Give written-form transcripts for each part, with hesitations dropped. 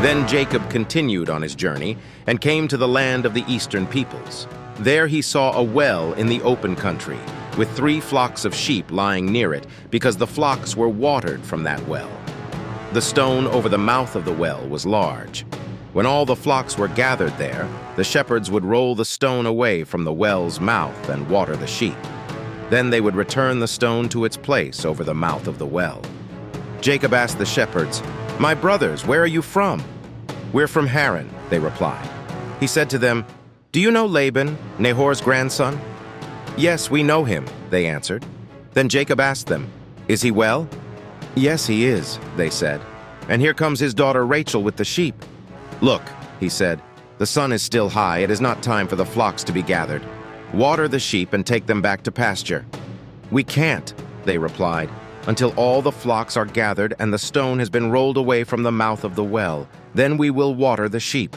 Then Jacob continued on his journey and came to the land of the eastern peoples. There he saw a well in the open country, with 3 flocks of sheep lying near it, because the flocks were watered from that well. The stone over the mouth of the well was large. When all the flocks were gathered there, the shepherds would roll the stone away from the well's mouth and water the sheep. Then they would return the stone to its place over the mouth of the well. Jacob asked the shepherds, "My brothers, where are you from?" "We're from Haran," they replied. He said to them, "Do you know Laban, Nahor's grandson?" "Yes, we know him," they answered. Then Jacob asked them, "Is he well?" "Yes, he is," they said. "And here comes his daughter Rachel with the sheep." "Look," he said, "the sun is still high. It is not time for the flocks to be gathered. Water the sheep and take them back to pasture." "We can't," they replied, "until all the flocks are gathered and the stone has been rolled away from the mouth of the well. Then we will water the sheep."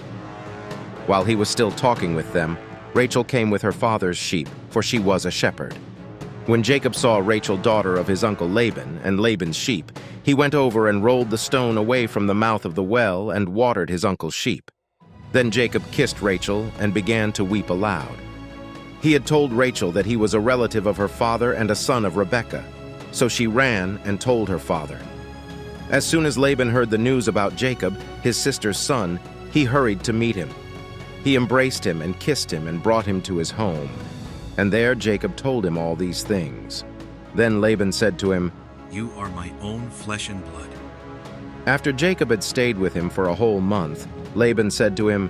While he was still talking with them, Rachel came with her father's sheep, for she was a shepherd. When Jacob saw Rachel, daughter of his uncle Laban, and Laban's sheep, he went over and rolled the stone away from the mouth of the well and watered his uncle's sheep. Then Jacob kissed Rachel and began to weep aloud. He had told Rachel that he was a relative of her father and a son of Rebekah, so she ran and told her father. As soon as Laban heard the news about Jacob, his sister's son, he hurried to meet him. He embraced him and kissed him and brought him to his home. And there Jacob told him all these things. Then Laban said to him, "You are my own flesh and blood." After Jacob had stayed with him for a whole month, Laban said to him,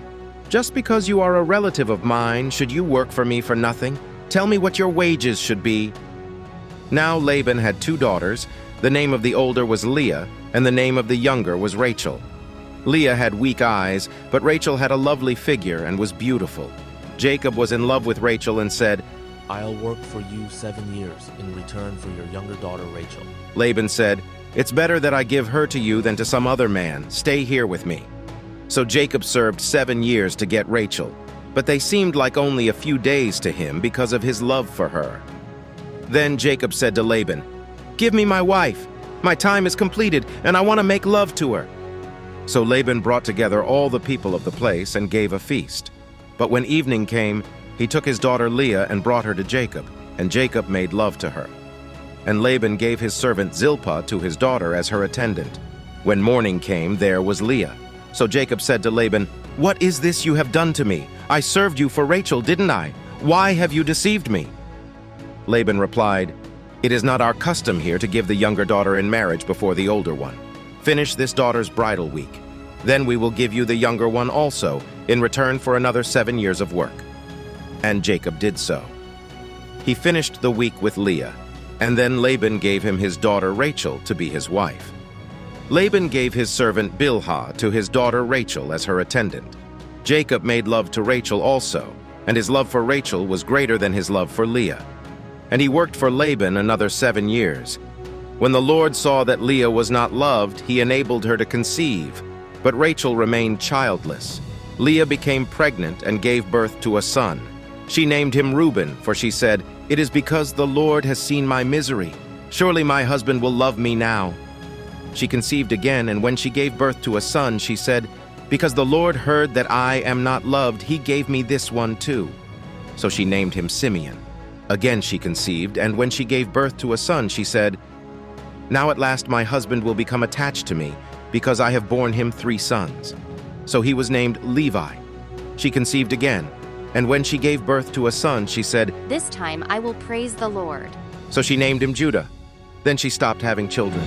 "Just because you are a relative of mine, should you work for me for nothing? Tell me what your wages should be." Now Laban had 2 daughters. The name of the older was Leah, and the name of the younger was Rachel. Leah had weak eyes, but Rachel had a lovely figure and was beautiful. Jacob was in love with Rachel and said, "I'll work for you 7 years in return for your younger daughter Rachel." Laban said, "It's better that I give her to you than to some other man. Stay here with me." So Jacob served 7 years to get Rachel, but they seemed like only a few days to him because of his love for her. Then Jacob said to Laban, "Give me my wife. My time is completed, and I want to make love to her." So Laban brought together all the people of the place and gave a feast. But when evening came, he took his daughter Leah and brought her to Jacob, and Jacob made love to her. And Laban gave his servant Zilpah to his daughter as her attendant. When morning came, there was Leah. So Jacob said to Laban, "What is this you have done to me? I served you for Rachel, didn't I? Why have you deceived me?" Laban replied, "It is not our custom here to give the younger daughter in marriage before the older one. Finish this daughter's bridal week. Then we will give you the younger one also, in return for another 7 years of work." And Jacob did so. He finished the week with Leah, and then Laban gave him his daughter Rachel to be his wife. Laban gave his servant Bilhah to his daughter Rachel as her attendant. Jacob made love to Rachel also, and his love for Rachel was greater than his love for Leah. And he worked for Laban another 7 years. When the Lord saw that Leah was not loved, he enabled her to conceive, but Rachel remained childless. Leah became pregnant and gave birth to a son. She named him Reuben, for she said, "It is because the Lord has seen my misery. Surely my husband will love me now." She conceived again, and when she gave birth to a son, she said, "Because the Lord heard that I am not loved, he gave me this one too." So she named him Simeon. Again she conceived, and when she gave birth to a son, she said, "Now at last my husband will become attached to me, because I have borne him 3 sons." So he was named Levi. She conceived again, and when she gave birth to a son, she said, "This time I will praise the Lord." So she named him Judah. Then she stopped having children.